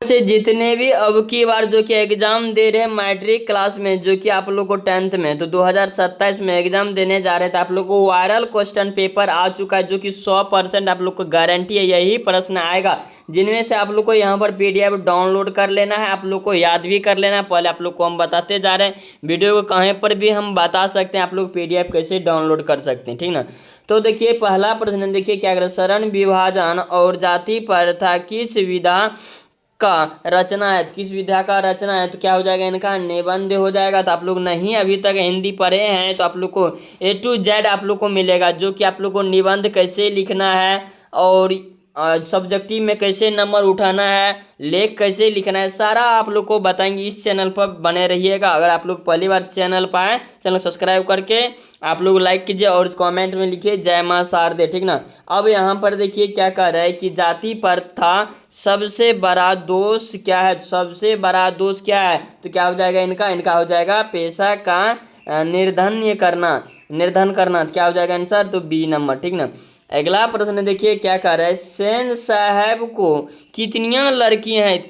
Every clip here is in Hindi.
से जितने भी अब की बार जो कि एग्जाम दे रहे हैं मैट्रिक क्लास में, जो कि आप लोग को 10th में, तो 2027 में एग्जाम देने जा रहे थे, आप लोग को वायरल क्वेश्चन पेपर आ चुका है, जो कि 100% आप लोग को गारंटी है यही प्रश्न आएगा, जिनमें से आप लोग को यहाँ पर पीडीएफ डाउनलोड कर लेना है, आप लोग को याद भी कर लेना है। पहले आप लोग को हम बताते जा रहे हैं, वीडियो को कहीं पर भी हम बता सकते हैं आप लोग पीडीएफ कैसे डाउनलोड कर सकते हैं, ठीक ना। तो देखिए पहला प्रश्न, देखिए क्या करें, शरण विभाजन और जाति प्रथा किस विधा का रचना है, किस विधा का रचना है, तो क्या हो जाएगा, इनका निबंध हो जाएगा। तो आप लोग नहीं अभी तक हिंदी पढ़े हैं तो आप लोग को A to Z आप लोग को मिलेगा, जो कि आप लोग को निबंध कैसे लिखना है और सब्जेक्टिव में कैसे नंबर उठाना है, लेख कैसे लिखना है, सारा आप लोग को बताएंगे। इस चैनल पर बने रहिएगा। अगर आप लोग पहली बार चैनल पर आए, चैनल सब्सक्राइब करके आप लोग लाइक कीजिए और कमेंट में लिखिए जय मां शारदे, ठीक ना। अब यहाँ पर देखिए क्या कह रहा है कि जाति प्रथा सबसे बड़ा दोष क्या है, सबसे बड़ा दोष क्या है, तो क्या हो जाएगा इनका हो जाएगा पेशा का निर्धन करना, तो क्या हो जाएगा आंसर, तो बी नंबर, ठीक ना। अगला प्रश्न देखिए क्या कह रहा है, सेन साहब को कितनी लड़कियां हैं, तो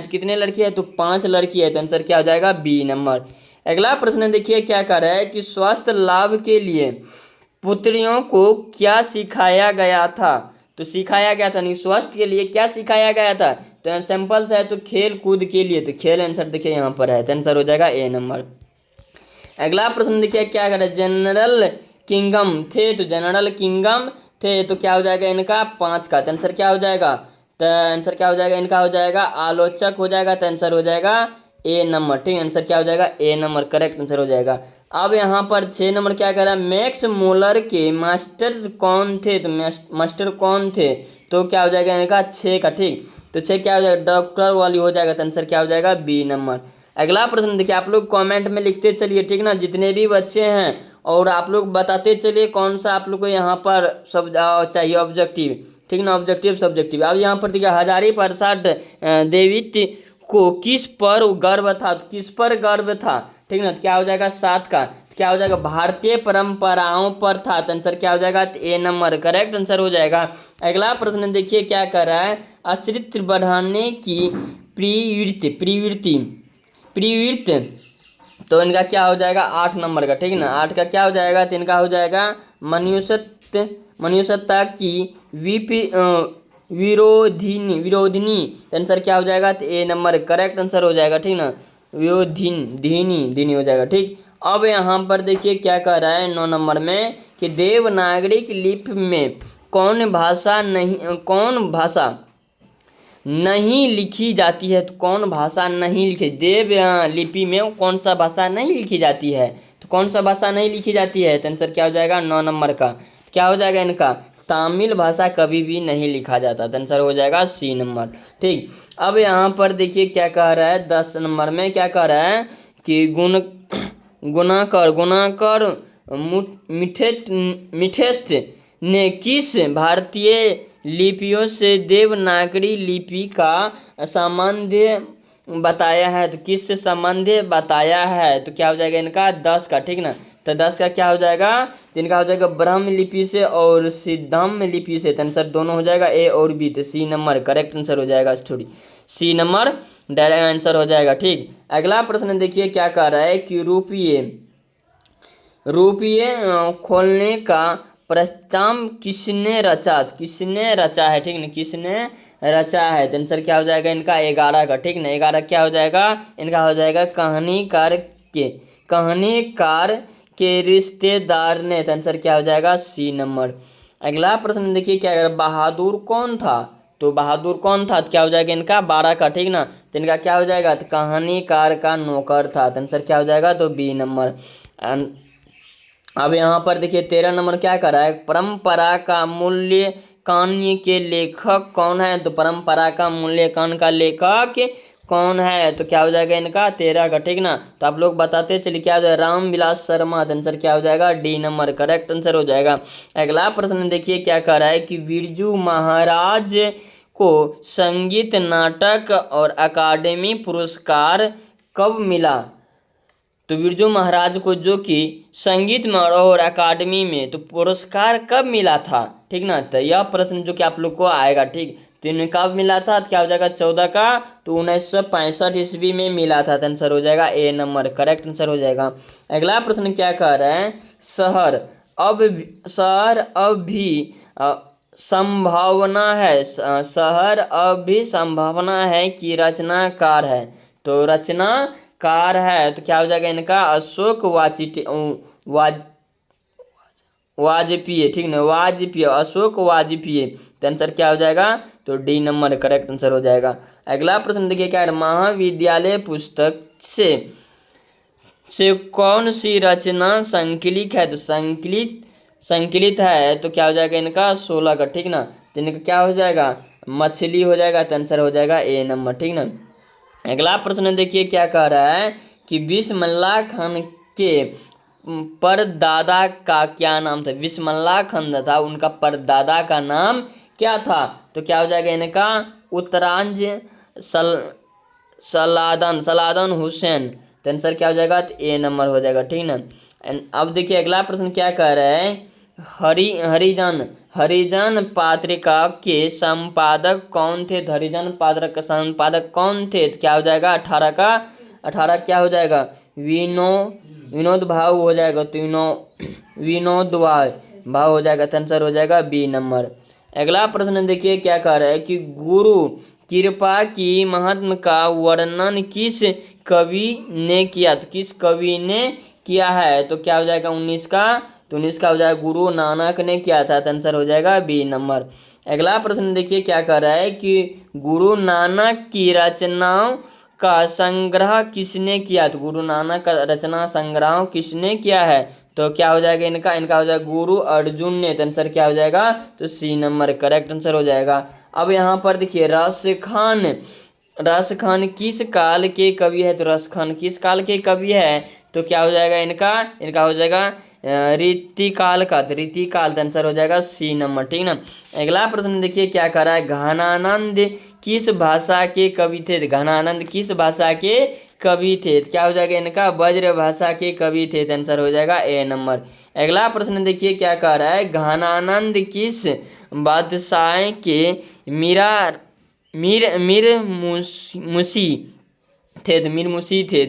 कितने लड़की है, तो 5 लड़की है, तो आंसर क्या हो जाएगा, बी नंबर। अगला प्रश्न देखिए क्या कह रहा है कि स्वास्थ्य लाभ के लिए पुत्रियों को क्या सिखाया गया था, तो सिखाया गया था नहीं, स्वास्थ्य के लिए क्या सिखाया गया था, तो सिंपल सा है, तो खेल कूद के लिए, तो खेल आंसर देखिए यहाँ पर है, तो आंसर हो जाएगा ए नंबर। अगला प्रश्न देखिए क्या कर रहा है, जनरल किंगडम थे, तो जनरल किंगडम थे, तो क्या हो जाएगा इनका 5 का, तो आंसर क्या हो जाएगा, तो आंसर क्या हो जाएगा इनका, हो जाएगा आलोचक हो जाएगा, तो आंसर हो जाएगा ए नंबर, ठीक। आंसर क्या हो जाएगा, ए नंबर करेक्ट आंसर हो जाएगा। अब यहाँ पर 6 नंबर क्या कर रहा है, मैक्स मूलर के मास्टर कौन थे, तो मास्टर कौन थे, तो क्या हो जाएगा इनका 6 का, ठीक। तो 6 क्या हो जाएगा, डॉक्टर वाली हो जाएगा, तो आंसर क्या हो जाएगा, बी नंबर। अगला प्रश्न देखिए, आप लोग कमेंट में लिखते चलिए, ठीक ना, जितने भी बच्चे हैं, और आप लोग बताते चलिए कौन सा आप लोग को यहाँ पर सब चाहिए ऑब्जेक्टिव, ठीक ना, ऑब्जेक्टिव सब्जेक्टिव। अब यहाँ पर देखिए हजारीप्रसाद देवी को किस पर गर्व था, तो किस पर गर्व था, ठीक ना, तो क्या हो जाएगा 7 का, तो क्या हो जाएगा भारतीय परंपराओं पर था, तो आंसर क्या हो जाएगा, तो ए नंबर करेक्ट आंसर हो जाएगा। अगला प्रश्न देखिए क्या कर रहा है, अस्तित्व बढ़ाने की प्रवृत्ति, तो इनका क्या हो जाएगा 8 नंबर का, ठीक ना, 8 का क्या हो जाएगा, तो इनका हो जाएगा मनुष्यता की विरोधिनी, तो आंसर क्या हो जाएगा, तो ए नंबर करेक्ट आंसर हो जाएगा, ठीक ना, धीनी हो जाएगा, ठीक। अब यहाँ पर देखिए क्या कह रहा है 9 नंबर में कि देवनागरी लिपि में कौन भाषा नहीं लिखी जाती है, तो कौन भाषा नहीं लिखी, देव लिपि में कौन सा भाषा नहीं लिखी जाती है, तो कौन सा भाषा नहीं लिखी जाती है, तो आंसर क्या हो जाएगा 9 नंबर का, क्या हो जाएगा इनका, तमिल भाषा कभी भी नहीं लिखा जाता, तो आंसर हो जाएगा सी नंबर, ठीक। अब यहाँ पर देखिए क्या कह रहा है 10 नंबर में क्या कह रहा है कि गुणाकर मिठेस्ट ने किस भारतीय लिपियों से देवनागरी लिपि का संबंध बताया है, तो किस से संबंध बताया है, तो क्या हो जाएगा इनका 10 का, ठीक ना, तो 10 का क्या हो जाएगा, तो इनका हो जाएगा ब्रह्म लिपि से और सिद्धम लिपि से, तो आंसर दोनों हो जाएगा ए और बी, तो सी नंबर करेक्ट आंसर हो जाएगा, थोड़ी सी नंबर डायरेक्ट आंसर हो जाएगा, ठीक। अगला प्रश्न देखिए क्या कह रहा है कि रुपये खोलने का प्रस्ताव किसने रचा है, ठीक ना, किसने रचा है, तो आंसर क्या हो जाएगा इनका 11 का, ठीक ना, 11 क्या हो जाएगा इनका, हो जाएगा कहानीकार के रिश्तेदार ने, तो आंसर क्या हो जाएगा सी नंबर। अगला प्रश्न देखिए क्या है, बहादुर कौन था, तो क्या हो जाएगा इनका 12 का, ठीक ना, तो इनका क्या हो जाएगा, तो कहानीकार का नौकर था, तो आंसर क्या हो जाएगा, तो बी नंबर। अब यहाँ पर देखिए 13 नंबर क्या कर रहा है, परंपरा का मूल्यांकन के लेखक कौन है, तो परंपरा का मूल्यांकन का लेखक कौन है, तो क्या हो जाएगा इनका 13 का, ठीक ना, तो आप लोग बताते चलिए क्या हो जाएगा, रामविलास शर्मा, तो आंसर क्या हो जाएगा डी नंबर करेक्ट आंसर हो जाएगा। अगला प्रश्न देखिए क्या कह रहा है कि बिरजू महाराज को संगीत नाटक और अकादमी पुरस्कार कब मिला, तो बिरजू महाराज को जो कि संगीत में और अकादमी में तो पुरस्कार कब मिला था, ठीक ना, तो यह प्रश्न जो कि आप लोग को आएगा, ठीक। तो इन्हें कब मिला था, तो क्या हो जाएगा 14 का, तो 1965 ईस्वी में मिला था। तो आंसर हो जाएगा ए नंबर, करेक्ट आंसर हो जाएगा। अगला प्रश्न क्या कह रहे हैं, शहर अब भी संभावना है, शहर अब भी संभावना है कि रचनाकार है। तो रचनाकार है तो क्या हो जाएगा इनका, अशोक वाजपेयी, ठीक ना, वाजपेयी, अशोक वाजपेयी। तो आंसर क्या हो जाएगा, तो डी नंबर करेक्ट आंसर हो जाएगा। अगला प्रश्न देखिए क्या है, महाविद्यालय पुस्तक से कौन सी रचना संकलित है, तो संकलित है तो क्या हो जाएगा इनका 16 का, ठीक ना। तो इनका क्या हो जाएगा, मछली हो जाएगा। तो आंसर हो जाएगा ए नंबर, ठीक ना। अगला प्रश्न देखिए क्या कह रहा है कि बिस्मिल्लाह खान के परदादा का क्या नाम था। बिस्मिल्लाह खान था, उनका परदादा का नाम क्या था। तो क्या हो जाएगा इनका, उत्तरांज सलादन हुसैन। तो आंसर क्या हो जाएगा, तो ए नंबर हो जाएगा, ठीक ना। अब देखिए अगला प्रश्न क्या कह रहा है, हरिजन पत्रिका के संपादक कौन थे। हरिजन पत्रिका के संपादक कौन थे, तो क्या हो जाएगा 18 क्या हो जाएगा, विनोद भाव हो जाएगा। तो विनोद भाव हो जाएगा। तो आंसर हो जाएगा बी नंबर। अगला प्रश्न देखिए क्या कह रहा है कि गुरु कृपा की महत्व का वर्णन किस कवि ने किया। तो किस कवि ने किया है, तो क्या हो जाएगा 19 का, तो 19 का हो जाएगा गुरु नानक ने किया था। तो आंसर हो जाएगा बी नंबर। अगला प्रश्न देखिए क्या कर रहा है कि गुरु नानक की रचनाओं का संग्रह किसने किया। तो गुरु नानक का रचना संग्रह किसने किया है, तो क्या हो जाएगा इनका हो जाएगा गुरु अर्जुन ने। तो आंसर क्या हो जाएगा, तो सी नंबर करेक्ट आंसर हो जाएगा। अब यहाँ पर देखिए रस खान किस काल के कवि है। तो रस खान किस काल के कवि है, तो क्या हो जाएगा इनका हो जाएगा रीतिकाल का। तो रीतिकाल का आंसर हो जाएगा सी नंबर, ठीक ना। अगला प्रश्न देखिए क्या कर रहा है, घनानंद किस भाषा के कवि थे। घनानंद किस भाषा के कवि थे, तो क्या हो जाएगा इनका ब्रज भाषा के कवि थे। तो आंसर हो जाएगा ए नंबर। अगला प्रश्न देखिए क्या कह रहा है, घनानंद किस बादशाह के मीर मुसी थे। तो मीर मुसी थे।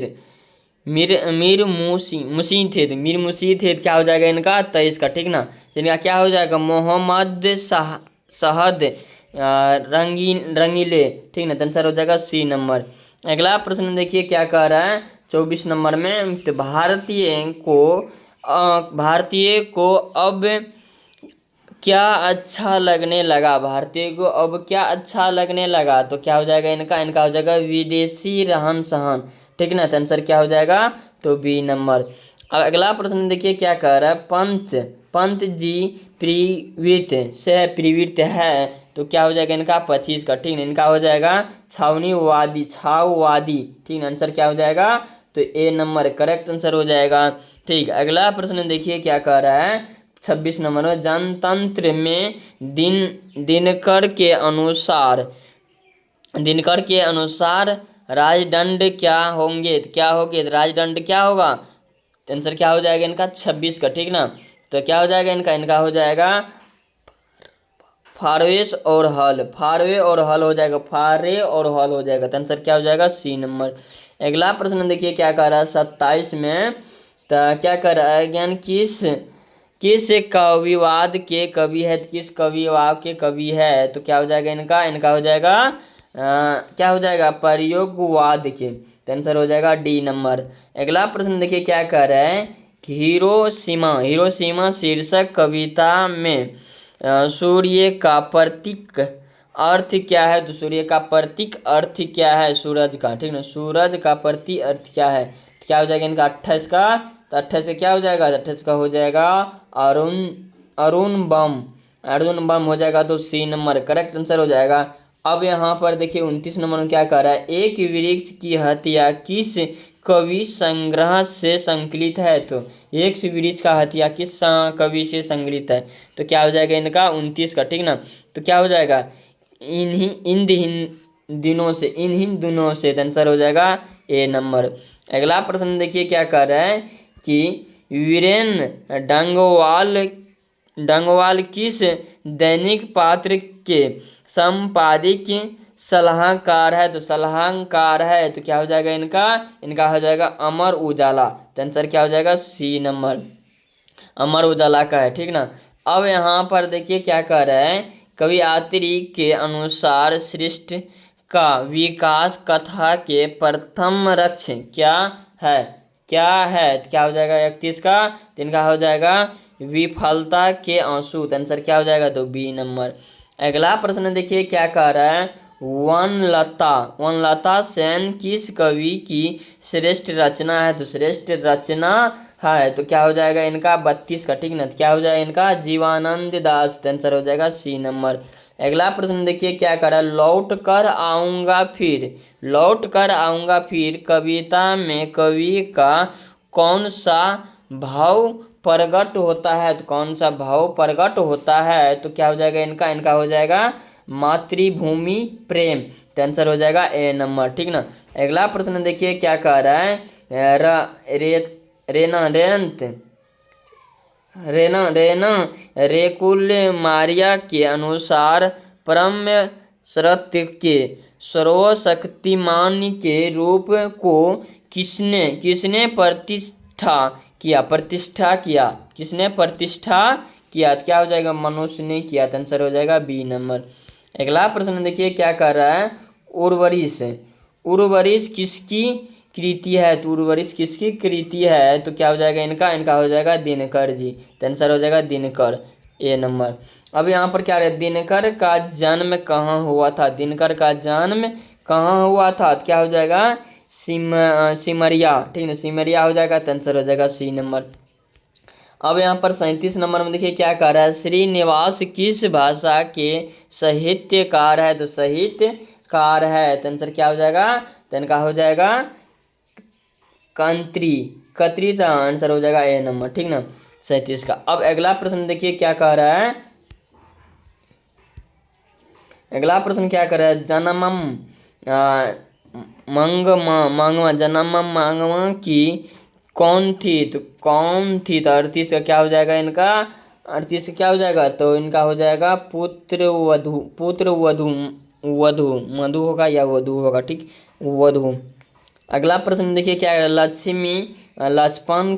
क्या हो जाएगा इनका 23 का, ठीक ना। इनका क्या हो जाएगा मोहम्मद शहद रंगीले, ठीक ना। तो आंसर हो जाएगा सी नंबर। अगला प्रश्न देखिए क्या कह रहा है 24 नंबर में, तो भारतीय को अब क्या अच्छा लगने लगा। भारतीय को अब क्या अच्छा लगने लगा, तो क्या हो जाएगा इनका हो जाएगा विदेशी रहन सहन, ठीक ना। तो आंसर क्या हो जाएगा, तो बी नंबर। अब अगला प्रश्न देखिए क्या कह रहा है, पंत जी प्रीवित है। तो क्या हो जाएगा इनका 25 का, ठीक है। इनका हो जाएगा छाववादी, ठीक है। आंसर क्या हो जाएगा, तो ए नंबर करेक्ट आंसर हो जाएगा, ठीक। अगला प्रश्न देखिए क्या कह रहा है 26 नंबर में, जनतंत्र में दिनकर के अनुसार राजदंड क्या होंगे। तो क्या होंगे, तो राजदंड क्या होगा। आंसर क्या हो जाएगा इनका 26 का, ठीक ना। तो क्या हो जाएगा इनका हो जाएगा फारवे और हल हो जाएगा, तो आंसर क्या हो जाएगा सी नंबर। अगला प्रश्न देखिए क्या कर रहा है 27 में, तो क्या कर रहा है ज्ञान किस कविवाद के कवि है। तो किस कविवाद के कवि है, तो क्या हो जाएगा इनका हो जाएगा क्या हो जाएगा प्रयोगवाद के। तो आंसर हो जाएगा डी नंबर। अगला प्रश्न देखिए क्या कह रहा है कि हिरोशिमा शीर्षक कविता में सूर्य का प्रतीक अर्थ क्या है। तो सूर्य का प्रतीक अर्थ क्या है, सूरज का, ठीक ना। सूरज का प्रतीक अर्थ क्या है, तो क्या हो जाएगा इनका 28 का। तो 28 का क्या हो जाएगा, 28 का हो जाएगा अरुण बम हो जाएगा। तो सी नंबर करेक्ट आंसर हो जाएगा। अब यहाँ पर देखिए 29 नंबर में क्या कर रहा है, एक वृक्ष की हत्या किस कवि संग्रह से संकलित है। तो एक वृक्ष का हत्या किस कवि से संकलित है, तो क्या हो जाएगा इनका 29 का, ठीक ना। तो क्या हो जाएगा इन दिनों से तो आंसर हो जाएगा ए नंबर। अगला प्रश्न देखिए क्या कर रहा है कि वीरेन डांगोवाल डंगवाल किस दैनिक पात्र के संपादक सलाहकार है? तो सलाहकार है तो क्या हो जाएगा इनका? इनका हो जाएगा अमर उजाला। तो आंसर क्या हो जाएगा? सी नंबर अमर उजाला का है, ठीक ना। अब यहाँ पर देखिए क्या कह रहा है, कवियात्री के अनुसार सृष्टि का विकास कथा के प्रथम लक्ष्य क्या है? क्या है? तो क्या हो जाएगा 31 का? तो इनका हो जाएगा विफलता के आंसू। तो आंसर क्या हो जाएगा? तो बी नंबर। अगला प्रश्न देखिए क्या कह रहा है, वनलता सेन किस कवि की श्रेष्ठ रचना है? तो श्रेष्ठ रचना है तो क्या हो जाएगा इनका? 32 का, ठीक ना। तो क्या हो जाएगा इनका? जीवानंद दास। आंसर हो जाएगा सी नंबर। अगला प्रश्न देखिए क्या कर रहा है, लौट कर आऊंगा फिर, लौट कर आऊंगा फिर कविता में कवि का कौन सा भाव प्रकट होता है? तो कौन सा भाव प्रकट होता है? तो क्या हो जाएगा इनका? इनका हो जाएगा मातृभूमि प्रेम। तो आंसर हो जाएगा ए नंबर, ठीक ना। अगला प्रश्न देखिए क्या कह रहा है, रेना रेकुल मारिया के अनुसार परम सत्य के सर्वशक्तिमान के रूप को किसने किसने प्रतिष्ठा किया? किसने प्रतिष्ठा किया? तो क्या हो जाएगा? मनुष्य ने किया। तो आंसर हो जाएगा बी नंबर। अगला प्रश्न देखिए क्या कर रहा है, उर्वरिश उर्वरिश किसकी कृति है? तो उर्वरिश किसकी कृति है? तो क्या हो जाएगा इनका? इनका हो जाएगा दिनकर जी। तो आंसर हो जाएगा दिनकर, ए नंबर। अब यहाँ पर क्या है, दिनकर का जन्म कहाँ हुआ था? दिनकर का जन्म कहाँ हुआ था? तो क्या हो जाएगा? सिमरिया, ठीक है, सिमरिया हो जाएगा। तो आंसर हो जाएगा सी नंबर। अब यहाँ पर 37 नंबर में देखिए क्या कह रहा है, श्रीनिवास किस भाषा के साहित्यकार है? तो साहित्यकार है। तो आंसर क्या हो जाएगा? तो इनका हो जाएगा कतरी। तो आंसर हो जाएगा ए नंबर, ठीक ना, 37 का। अब अगला प्रश्न देखिए क्या कह रहा है, अगला प्रश्न क्या कर रहा है, जन्मम मांगमा की कौन थी? तो कौन थी? तो 38 का क्या हो जाएगा इनका? 38 का क्या हो जाएगा? तो इनका हो जाएगा पुत्र वधु मधु होगा या वधु होगा, ठीक, वधु। अगला प्रश्न देखिए क्या है, लक्ष्मी लक्ष्मण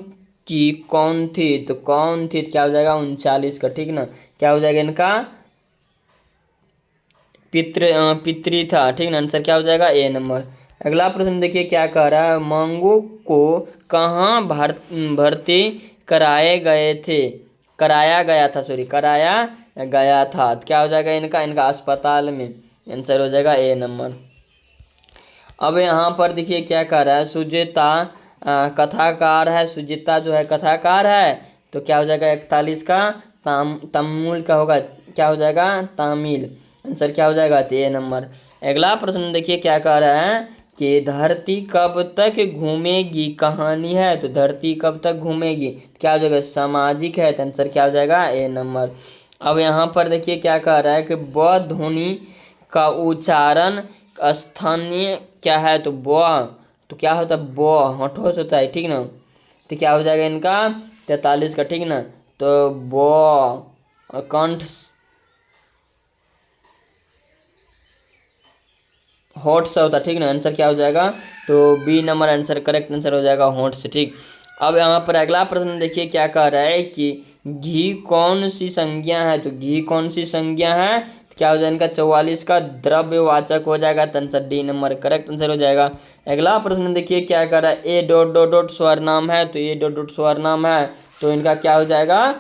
की कौन थी? तो कौन थी? क्या हो जाएगा? 39 का, ठीक ना। क्या हो जाएगा इनका? पितृ था, ठीक ना। आंसर क्या हो जाएगा? ए नंबर। अगला प्रश्न देखिए क्या कह रहा है, मंगू को कहाँ भर्ती कराया गया था। तो क्या हो जाएगा इनका? इनका अस्पताल में। आंसर हो जाएगा ए नंबर। अब यहाँ पर देखिए क्या कह रहा है, सुजेता कथाकार है, सुजीता जो है कथाकार है। तो क्या हो जाएगा 41 का? तमिल का होगा, क्या हो जाएगा? तमिल। आंसर क्या हो जाएगा? तो ए नंबर। अगला प्रश्न देखिए क्या कह रहा है कि धरती कब तक घूमेगी कहानी है। तो धरती कब तक घूमेगी? क्या हो जाएगा? सामाजिक है। तो आंसर क्या हो जाएगा? ए नंबर। अब यहाँ पर देखिए क्या कह रहा है कि ब ध्वनि का उच्चारण स्थानीय क्या है? तो ब, तो क्या होता है? ब होठों से होता है, ठीक ना। तो क्या हो जाएगा इनका? 43 का, ठीक ना। तो ब कंठ होठ से होता है, ठीक ना। आंसर क्या हो जाएगा? तो B number answer, correct answer हो जाएगा होठ से, ठीक। अब यहाँ पर अगला प्रश्न देखिए क्या कह रहा है कि घी कौन सी संज्ञा है। तो घी कौन सी संज्ञा है? तो क्या हो जाएगा इनका? 44 का द्रव्यवाचक हो जाएगा। तो answer D number correct answer हो जाएगा। अगला प्रश्न देखिए क्या कह रहा है, ए डॉट डॉट डॉट स्वर नाम है। तो ए डॉट डॉट स्वर नाम है तो इनका क्या हो जाएगा?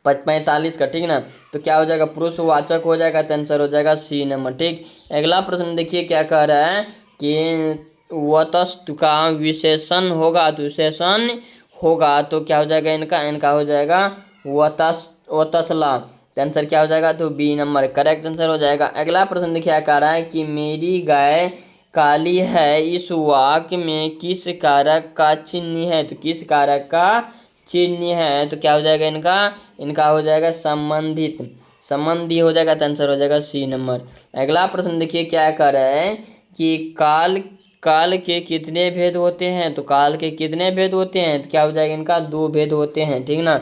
45 का, ठीक ना। तो क्या हो जाएगा? पुरुषवाचक हो जाएगा। तो आंसर हो जाएगा सी नंबर, ठीक। अगला प्रश्न देखिए क्या कह रहा है कि वतस्तु का विशेषण होगा। तो विशेषण होगा तो क्या हो जाएगा इनका? इनका हो जाएगा वतसला। तो आंसर क्या हो जाएगा? तो बी नंबर करेक्ट आंसर हो जाएगा। अगला प्रश्न देखिए क्या कह रहा है कि मेरी गाय काली है, इस वाक्य में किस कारक का चिन्ह है? तो किस कारक का चिन्ह है? तो क्या हो जाएगा इनका? इनका हो जाएगा संबंधित, संबंधी हो जाएगा। तो आंसर हो जाएगा सी नंबर। अगला प्रश्न देखिए क्या कह रहा है कि काल के कितने भेद होते हैं। तो काल के कितने भेद होते हैं? तो क्या हो जाएगा इनका? 2 भेद होते हैं, ठीक ना।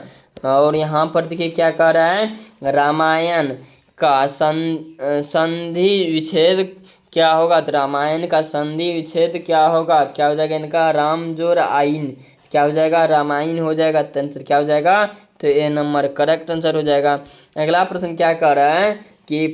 और यहाँ पर देखिए क्या कह रहा है, रामायण का संधि विच्छेद क्या होगा। तो रामायण का संधि विच्छेद क्या होगा, क्या हो जाएगा इनका, राम जोड़ आइन, क्या हो जाएगा, रामायण हो जाएगा। तो आंसर क्या हो जाएगा, तो ए नंबर करेक्ट आंसर हो जाएगा। अगला प्रश्न क्या कह रहा है कि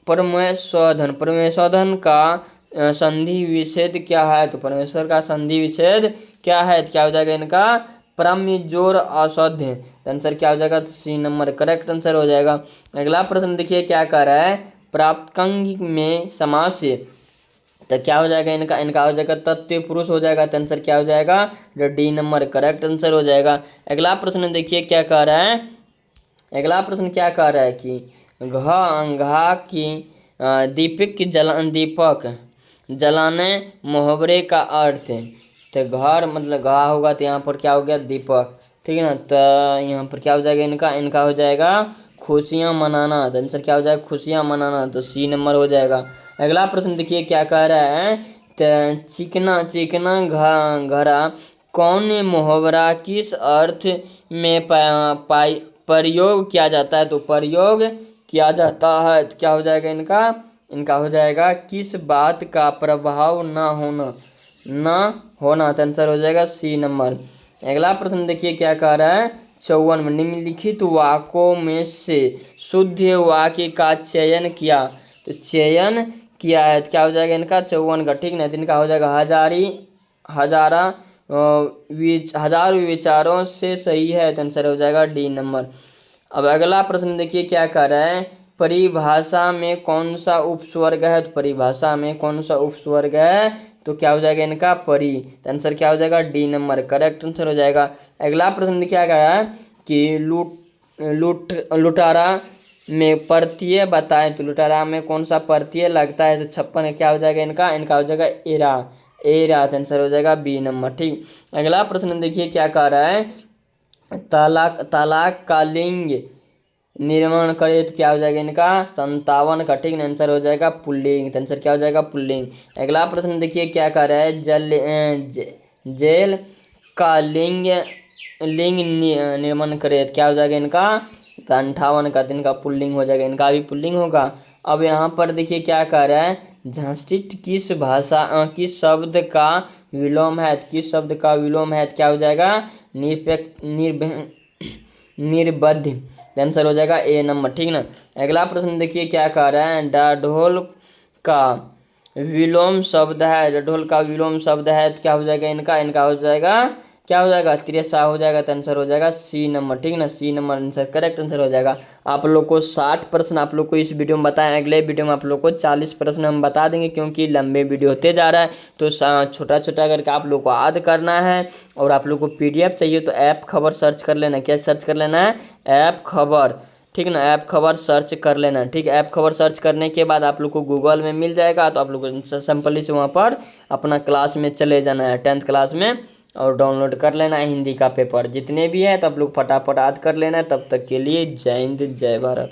परमेश्वरधन का संधि विच्छेद क्या है। तो परमेश्वर का संधि विच्छेद क्या है, तो क्या हो जाएगा इनका, परम जोड़ असाध्य। आंसर क्या हो जाएगा, सी नंबर करेक्ट आंसर हो जाएगा। अगला प्रश्न देखिए क्या कह रहा है, प्राप्तांगिक में समास से, तो क्या हो जाएगा इनका हो जाएगा तत्व पुरुष हो जाएगा। तो आंसर क्या हो जाएगा, जो डी नंबर करेक्ट आंसर हो जाएगा। अगला प्रश्न देखिए क्या कह रहा है, अगला प्रश्न क्या कह रहा है कि घा की दीपक जलाने मुहावरे का अर्थ। तो घर मतलब घा होगा, तो यहाँ पर क्या हो गया, दीपक, ठीक है ना। तो यहाँ पर क्या हो जाएगा इनका हो जाएगा खुशियाँ मनाना। तो आंसर क्या हो जाएगा, खुशियाँ मनाना। तो सी नंबर हो जाएगा। अगला प्रश्न देखिए क्या कह रहा है, तो चिकना चिकना घरा कौन मुहावरा किस अर्थ में प्रयोग किया जाता है। तो प्रयोग किया जाता है, तो क्या हो जाएगा इनका हो जाएगा किस बात का प्रभाव न होना। तो आंसर हो जाएगा सी नंबर। अगला प्रश्न देखिए क्या कह रहा है, 54 में निम्नलिखित वाक्यों में से शुद्ध वाक्य का चयन किया। तो चयन किया है, तो क्या हो जाएगा इनका 54 का, ठीक ना। तो इनका हो जाएगा हजारों विचारों से सही है। तो आंसर हो जाएगा डी नंबर। अब अगला प्रश्न देखिए क्या कह रहा है, परिभाषा में कौन सा उपस्वर्ग है। तो परिभाषा में कौन सा उपस्वर्ग है, तो क्या हो जाएगा इनका, परी। तो आंसर क्या हो जाएगा, डी नंबर करेक्ट आंसर हो जाएगा। अगला प्रश्न क्या कह रहा है कि लुटारा में प्रत्यय बताएं। तो लुटारा में कौन सा प्रत्यय लगता है। तो 56 क्या हो जाएगा इनका हो जाएगा एरा। तो आंसर हो जाएगा बी नंबर, ठीक। अगला प्रश्न देखिए क्या कह रहा है, तालाक का लिंग निर्माण करे। तो क्या हो जाएगा इनका 57 का, ठीक ना। आंसर हो जाएगा पुल्लिंग। तो आंसर क्या हो जाएगा, पुल्लिंग। अगला प्रश्न देखिए क्या कह रहा है, जेल का लिंग निर्माण करे। तो क्या हो जाएगा इनका, तो 58 का, दिन का पुल्लिंग हो जाएगा, इनका भी पुल्लिंग होगा। अब यहाँ पर देखिए क्या कह रहा है, झांसिट किस शब्द का विलोम है। किस शब्द का विलोम है, तो क्या हो जाएगा, निर्बद्ध। आंसर हो जाएगा ए नंबर, ठीक ना। अगला प्रश्न देखिए क्या कह रहा है, डाढोल का विलोम शब्द है। डाढोल का विलोम शब्द है, तो क्या हो जाएगा इनका हो जाएगा क्या हो जाएगा, क्रिया हो जाएगा। तो आंसर हो जाएगा सी नंबर, ठीक ना। C number answer correct answer हो जाएगा। आप लोग को 60 प्रश्न आप लोग को इस वीडियो में बताएं, अगले वीडियो में आप लोग को 40 प्रश्न हम बता देंगे, क्योंकि लंबे वीडियो होते जा रहा है। तो छोटा छोटा करके आप लोग को याद करना है। और आप लोग को PDF चाहिए तो ऐप खबर सर्च कर लेना। क्या सर्च कर लेना है, ऐप खबर, ठीक ना। ऐप खबर सर्च कर लेना, ठीक। ऐप खबर सर्च करने के बाद आप लोग को गूगल में मिल जाएगा। तो आप लोग को सिंपली से वहाँ पर अपना क्लास में चले जाना है, 10th क्लास में, और डाउनलोड कर लेना है हिंदी का पेपर जितने भी है। तो आप लोग फटाफट याद कर लेना है। तब तक के लिए जय हिंद जय भारत।